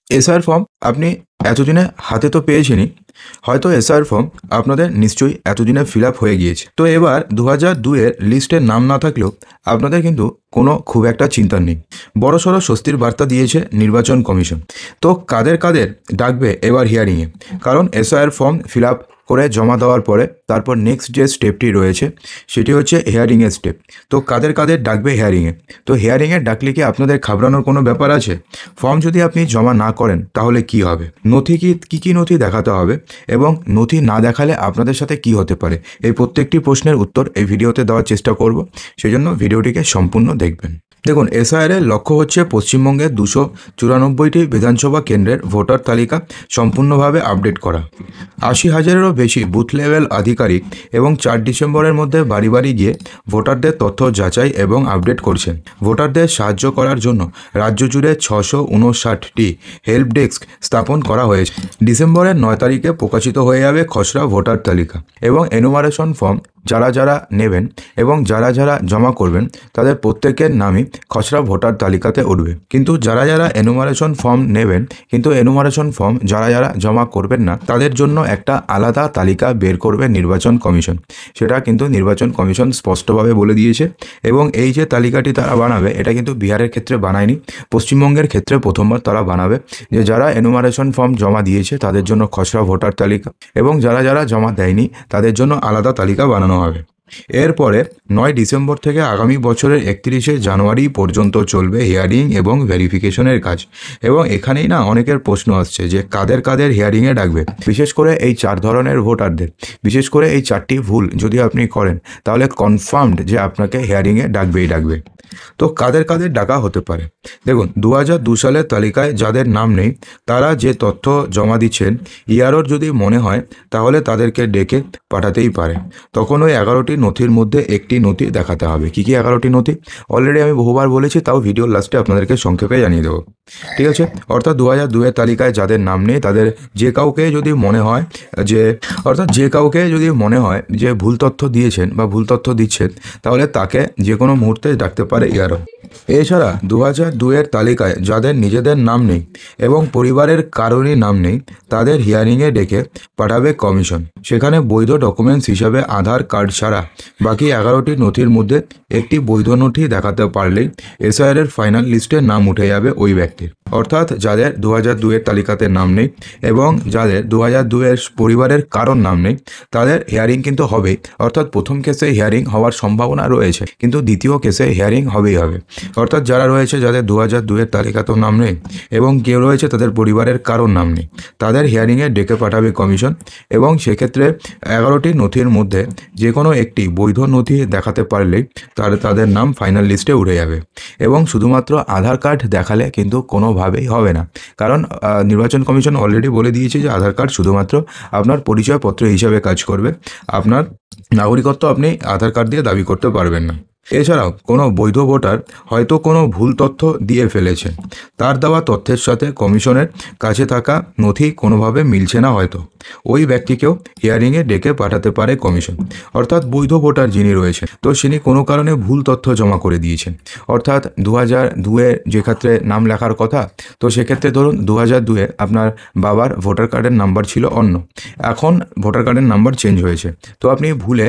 SIR form আপনি এতদিনে হাতে তো পেয়েছেনই, হয়তো এসআইআর ফর্ম আপনাদের নিশ্চয়ই এতদিনে ফিল আপ হয়ে গিয়েছে। তো এবার 2002-এর লিস্টে নাম না থাকলেও আপনাদের কিন্তু কোনো খুব একটা চিন্তা নেই। বড়সড় স্বস্তির বার্তা দিয়েছে নির্বাচন কমিশন। তো কাদের কাদের ডাকবে এবার হিয়ারিংয়ে, কারণ এসআইআর ফর্ম ফিল আপ করে জমা দেওয়ার পরে তারপর নেক্সট যে স্টেপটি রয়েছে সেটি হচ্ছে হিয়ারিংয়ের স্টেপ। তো কাদের কাদের ডাকবে হিয়ারিংয়ে, তো হিয়ারিংয়ে ডাকলে কি আপনাদের ঘাবড়ানোর কোনো ব্যাপার আছে? ফর্ম যদি আপনি জমা না করেন তাহলে কি হবে, নথি কী নথি দেখাতে হবে এবং নথি না দেখালে আপনাদের সাথে কি হতে পারে, এই প্রত্যেকটি প্রশ্নের উত্তর এই ভিডিওতে দেওয়ার চেষ্টা করব, সেজন্য ভিডিওটিকে সম্পূর্ণ দেখবেন। দেখুন, এসআইআর-এর লক্ষ্য হচ্ছে পশ্চিমবঙ্গের 294টি বিধানসভা কেন্দ্রের ভোটার তালিকা সম্পূর্ণভাবে আপডেট করা। 80,000-এরও বেশি বুথ লেভেল আধিকারিক এবং 4 ডিসেম্বরের মধ্যে বাড়ি বাড়ি গিয়ে ভোটারদের তথ্য যাচাই এবং আপডেট করছেন। ভোটারদের সাহায্য করার জন্য রাজ্য জুড়ে 659টি হেল্প ডেস্ক স্থাপন করা হয়েছে। ডিসেম্বরের 9 তারিখে প্রকাশিত হয়ে যাবে খসড়া ভোটার তালিকা এবং এনুমারেশন ফর্ম। যারা যারা নেবেন এবং যারা যারা জমা করবেন তাদের প্রত্যেকের নামই খসড়া ভোটার তালিকাতে উঠবে। কিন্তু যারা যারা এনুমারেশন ফর্ম নেবেন কিন্তু এনুমারেশন ফর্ম যারা যারা জমা করবেন না তাদের জন্য একটা আলাদা তালিকা বের করবে নির্বাচন কমিশন। সেটা কিন্তু নির্বাচন কমিশন স্পষ্টভাবে বলে দিয়েছে। এবং এই যে তালিকাটি তারা বানাবে এটা কিন্তু বিহারের ক্ষেত্রে বানায়নি, পশ্চিমবঙ্গের ক্ষেত্রে প্রথমবার তারা বানাবে, যে যারা এনুমারেশন ফর্ম জমা দিয়েছে তাদের জন্য খসড়া ভোটার তালিকা এবং যারা যারা জমা দেয়নি তাদের জন্য আলাদা তালিকা বানানো হবে। এরপরে 9 ডিসেম্বর থেকে আগামী বছরের 31শে জানুয়ারি পর্যন্ত চলবে হিয়ারিং এবং ভেরিফিকেশনের কাজ। এবং এখানেই না অনেকের প্রশ্ন আসছে যে কাদের কাদের হিয়ারিংয়ে ডাকবে, বিশেষ করে এই 4 ধরনের ভোটারদের। বিশেষ করে এই 4টি ভুল যদি আপনি করেন তাহলে কনফার্মড যে আপনাকে হিয়ারিংয়ে ডাকবে। তো কাদের কাদের ডাকা হতে পারে, দেখুন 2002 সালের তালিকায় যাদের নাম নেই তারা যে তথ্য জমা দিচ্ছেন ইয়ারোর যদি মনে হয় তাহলে তাদেরকে ডেকে পাঠাতেই পারে। তখন ওই 11টি নথির মধ্যে একটি নথি দেখাতে হবে। কী 11টি নথি অলরেডি আমি বহুবার বলেছি, তাও ভিডিওর লাস্টে আপনাদেরকে সংক্ষেপে জানিয়ে দেবো, ঠিক আছে? অর্থাৎ 2002-এর তালিকায় যাদের নাম নেই তাদের যে কাউকে যদি মনে হয় যে ভুল তথ্য দিয়েছেন বা ভুল তথ্য দিচ্ছেন তাহলে তাকে যে কোনো মুহূর্তে ডাকতে পারে ইয়ারো। এছাড়া 2002-এর তালিকায় যাদের নিজেদের নাম নেই এবং পরিবারের কারোরই নাম নেই তাদের হিয়ারিংয়ে ডেকে পাঠাবে কমিশন। সেখানে বৈধ ডকুমেন্টস হিসাবে আধার কার্ড ছাড়া বাকি 11টি নথির মধ্যে একটি বৈধ নথি দেখাতে পারলেই এসআইআর-এর ফাইনাল লিস্টে নাম উঠে যাবে ওই ব্যক্তির। অর্থাৎ যাদের 2002-এর তালিকাতে নাম নেই এবং যাদের 2002-এর পরিবারের কারোর নাম নেই তাদের হিয়ারিং কিন্তু হবেই। অর্থাৎ প্রথম কেসে হিয়ারিং হওয়ার সম্ভাবনা রয়েছে কিন্তু দ্বিতীয় কেসে হিয়ারিং হবেই হবে। অর্থাৎ যারা রয়েছে যাদের 2002-এর তালিকাতেও নাম নেই এবং কেউ রয়েছে তাদের পরিবারের কারোর নাম নেই তাদের হিয়ারিংয়ে ডেকে পাঠাবে কমিশন। এবং সেক্ষেত্রে 11টি নথির মধ্যে যে কোনো একটি বৈধ নথি দেখাতে পারলেই তাদের নাম ফাইনাল লিস্টে উঠে যাবে। এবং শুধুমাত্র আধার কার্ড দেখালে কিন্তু কোনোভাবেই হবে না, কারণ নির্বাচন কমিশন অলরেডি বলে দিয়েছে যে আধার কার্ড শুধুমাত্র আপনার পরিচয়পত্র হিসাবে কাজ করবে, আপনার নাগরিকত্ব আপনি আধার কার্ড দিয়ে দাবি করতে পারবেন না। এছাড়াও কোনো বৈধ ভোটার হয়তো কোনো ভুল তথ্য দিয়ে ফেলেছেন, তার দেওয়া তথ্যের সাথে কমিশনের কাছে থাকা নথি কোনোভাবে মিলছে না, হয়তো ওই ব্যক্তিকেও হিয়ারিংয়ে ডেকে পাঠাতে পারে কমিশন। অর্থাৎ বৈধ ভোটার যিনি রয়েছেন তো তিনি কোনো কারণে ভুল তথ্য জমা করে দিয়েছেন। অর্থাৎ 2002-এ যে ক্ষেত্রে নাম লেখার কথা, তো সেক্ষেত্রে ধরুন 2002-এ আপনার বাবার ভোটার কার্ডের নাম্বার ছিল অন্য, এখন ভোটার কার্ডের নাম্বার চেঞ্জ হয়েছে, তো আপনি ভুলে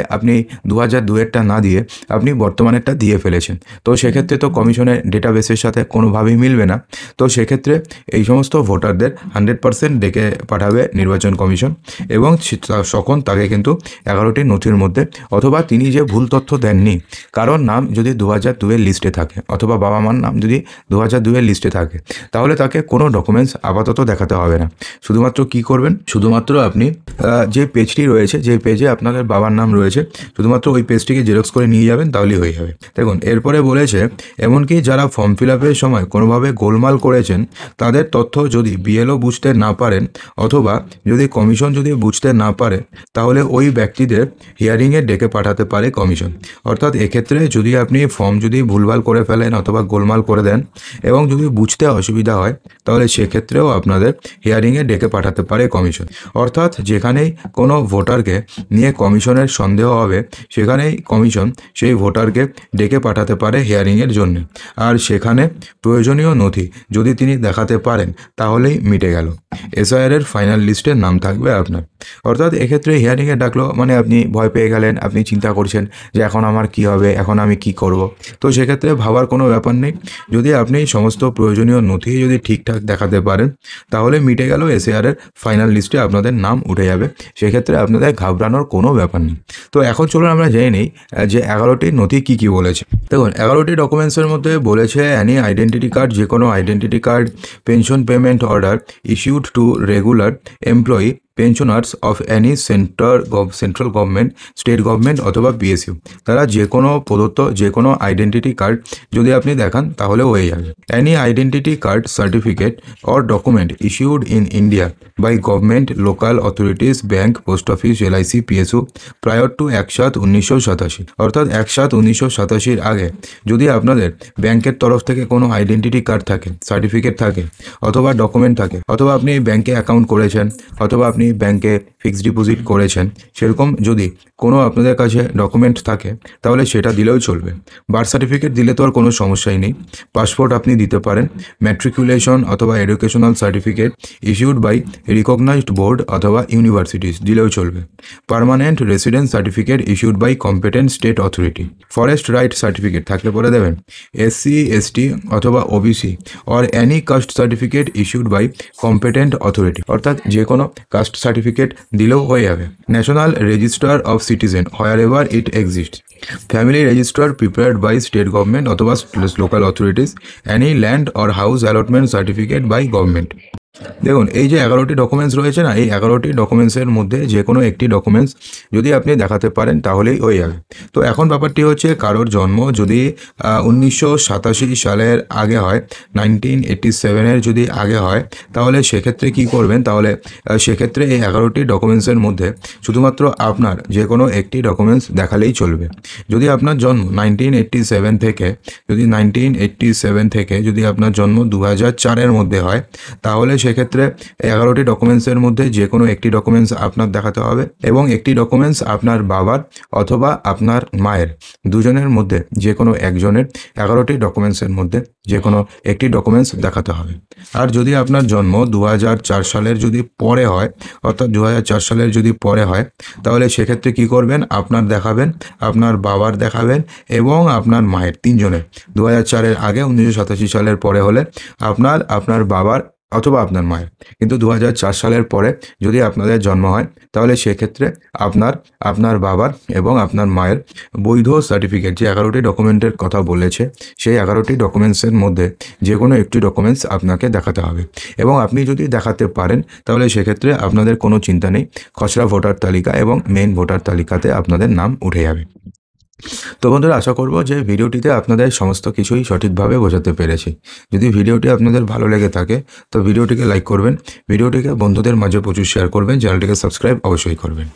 2002-এরটা না দিয়ে আপনি বর্তমানেরটা দিয়ে ফেলেছেন। তো সেক্ষেত্রে তো কমিশনের ডেটাবেসের সাথে কোনোভাবেই মিলবে না। তো সেক্ষেত্রে এই সমস্ত ভোটারদের 100% ডেকে পাঠাবে নির্বাচন কমিশন এবং তখন তাকে কিন্তু 11টি নথির মধ্যে অথবা তিনি যে ভুল তথ্য দেননি, কারোর নাম যদি 2002-এর লিস্টে থাকে অথবা বাবা মার নাম যদি 2002-এর লিস্টে থাকে তাহলে তাকে কোনো ডকুমেন্টস আপাতত দেখাতে হবে না। শুধুমাত্র কি করবেন, শুধুমাত্র আপনি যে পেজটি রয়েছে, যে পেজে আপনাদের বাবার নাম রয়েছে, শুধুমাত্র ওই পেজটিকে জেরক্স করে নিয়ে যাবেন তাহলেই হয়ে যাবে। দেখুন এরপরে বলেছে এমনকি যারা ফর্ম ফিল আপের সময় কোনোভাবে গোলমাল করেছেন তাদের তথ্য যদি বিএলও বুঝতে না পারেন অথবা যদি কমিশন যদি বুঝতে না পারে তাহলে ওই ব্যক্তিদের হিয়ারিংয়ে ডেকে পাঠাতে পারে কমিশন। অর্থাৎ এক্ষেত্রে যদি আপনি ফর্ম যদি ভুলভাল করে ফেলেন অথবা গোলমাল করে দেন এবং যদি বুঝতে অসুবিধা হয় তাহলে সেক্ষেত্রেও আপনাদের হিয়ারিংয়ে ডেকে পাঠাতে পারে কমিশন। অর্থাৎ যেখানেই কোনো ভোটারকে নিয়ে কমিশনের সন্দেহ হবে সেখানেই কমিশন সেই ভোটারকে তাকে ডেকে পাঠাতে পারে হিয়ারিংয়ের জন্য। আর সেখানে প্রয়োজনীয় নথি যদি তিনি দেখাতে পারেন তাহলেই মিটে গেল, এসআইআরের ফাইনাল লিস্টে নাম থাকবে আপনার। অর্থাৎ এক্ষেত্রে হিয়ারিংয়ে ডাকলো মানে আপনি ভয় পেয়ে গেলেন, আপনি চিন্তা করছেন যে এখন আমার কি হবে, এখন আমি কি করব। তো সেক্ষেত্রে ভাবার কোনো ব্যাপার নেই। যদি আপনি সমস্ত প্রয়োজনীয় নথি যদি ঠিকঠাক দেখাতে পারেন তাহলে মিটে গেল, এসআইআরের ফাইনাল লিস্টে আপনাদের নাম উঠে যাবে। সেক্ষেত্রে আপনাদের ঘাবড়ানোর কোনো ব্যাপার নেই। তো এখন চলুন আমরা জেনে নিই যে 11টি নথি কী কী বলেছে। দেখুন 11টি ডকুমেন্টসের মধ্যে বলেছে অ্যানি আইডেন্টিটি কার্ড, যে কোনো identity card, pension payment order issued to regular employee pensioners of Annie central government, state government অথবা পিএসইউ, তারা যে কোনো প্রদত্ত যে কোনো আইডেন্টিটি কার্ড যদি আপনি দেখান তাহলে হয়ে যাবে। Any identity card certificate or document issued in India by government, local authorities, bank, post office, LIC, PSU prior to 1/7/1987, অর্থাৎ 1/7/1987 আগে যদি আপনাদের ব্যাংকের তরফ থেকে কোনো আইডেন্টিটি কার্ড থাকে, সার্টিফিকেট থাকে অথবা ডকুমেন্ট থাকে, অথবা আপনি ব্যাংকে অ্যাকাউন্ট করেছেন অথবা আপনি ব্যাংকে ফিক্সড ডিপোজিট করেছেন, সেরকম যদি কোনো আপনাদের কাছে ডকুমেন্ট থাকে তাহলে সেটা দিলেও চলবে। বার্থ সার্টিফিকেট দিলে তো আর কোনো সমস্যাই নেই। পাসপোর্ট আপনি দিতে পারেন। ম্যাট্রিকুলেশন অথবা educational certificate issued by recognised board অথবা ইউনিভার্সিটিস দিলেও চলবে। Permanent residence certificate issued by competent state authority. Forest right certificate থাকলে পরে দেবেন। এসসি, এসটি অথবা OBC or any caste certificate issued by competent authority, অর্থাৎ যে কোনো কাস্ট সার্টিফিকেট দিলেও হয়ে যাবে। National register of citizen wherever it exist. Family register prepared by state government অথবা local authorities. Any land or house allotment certificate by government. দেখুন এই যে 11টি ডকুমেন্টস রয়েছে না, এই 11টি ডকুমেন্টসের মধ্যে যে কোনো একটি ডকুমেন্টস যদি আপনি দেখাতে পারেন তাহলেই হয়ে যাবে। তো এখন ব্যাপারটি হচ্ছে কারোর জন্ম যদি 1987 সালের আগে হয়, 1987-এর যদি আগে হয় তাহলে সেক্ষেত্রে কি করবেন, তাহলে সেক্ষেত্রে এই 11টি ডকুমেন্টসের মধ্যে শুধুমাত্র আপনার যে কোনো একটি ডকুমেন্টস দেখালেই চলবে। যদি আপনার জন্ম 1987 থেকে যদি আপনার জন্ম 2004-এর মধ্যে হয় তাহলে সেক্ষেত্রে 11টি ডকুমেন্টসের মধ্যে যে কোনো একটি ডকুমেন্টস আপনার দেখাতে হবে এবং একটি ডকুমেন্টস আপনার বাবার অথবা আপনার মায়ের, দুজনের মধ্যে যে কোনো একজনের 11টি ডকুমেন্টসের মধ্যে যে কোনো একটি ডকুমেন্টস দেখাতে হবে। আর যদি আপনার জন্ম 2004 সালের যদি পরে হয়, অর্থাৎ 2004 সালের যদি পরে হয় তাহলে সেক্ষেত্রে কি করবেন, আপনার দেখাবেন, আপনার বাবার দেখাবেন এবং আপনার মায়ের, তিনজনের। 2004-এর আগে 1987 সালের পরে হলে আপনার বাবার অথবা আপনার মায়ের, কিন্তু 2004 সালের পরে যদি আপনাদের জন্ম হয় তাহলে সেক্ষেত্রে আপনার বাবার এবং আপনার মায়ের বৈধ সার্টিফিকেট, যে 11টি ডকুমেন্টের কথা বলেছে সেই 11টি ডকুমেন্টসের মধ্যে যে কোনো একটি ডকুমেন্টস আপনাকে দেখাতে হবে। এবং আপনি যদি দেখাতে পারেন তাহলে সেক্ষেত্রে আপনাদের কোনো চিন্তা নেই, খসড়া ভোটার তালিকা এবং মেইন ভোটার তালিকাতে আপনাদের নাম উঠে যাবে। তো বন্ধুরা, আশা করব যে ভিডিওটিতে আপনাদের সমস্ত কিছুই সঠিকভাবে বোঝাতে পেরেছি। যদি ভিডিওটি আপনাদের ভালো লেগে থাকে তো ভিডিওটিকে লাইক করবেন, ভিডিওটিকে বন্ধুদের মাঝে প্রচুর শেয়ার করবেন, চ্যানেলটিকে সাবস্ক্রাইব অবশ্যই করবেন।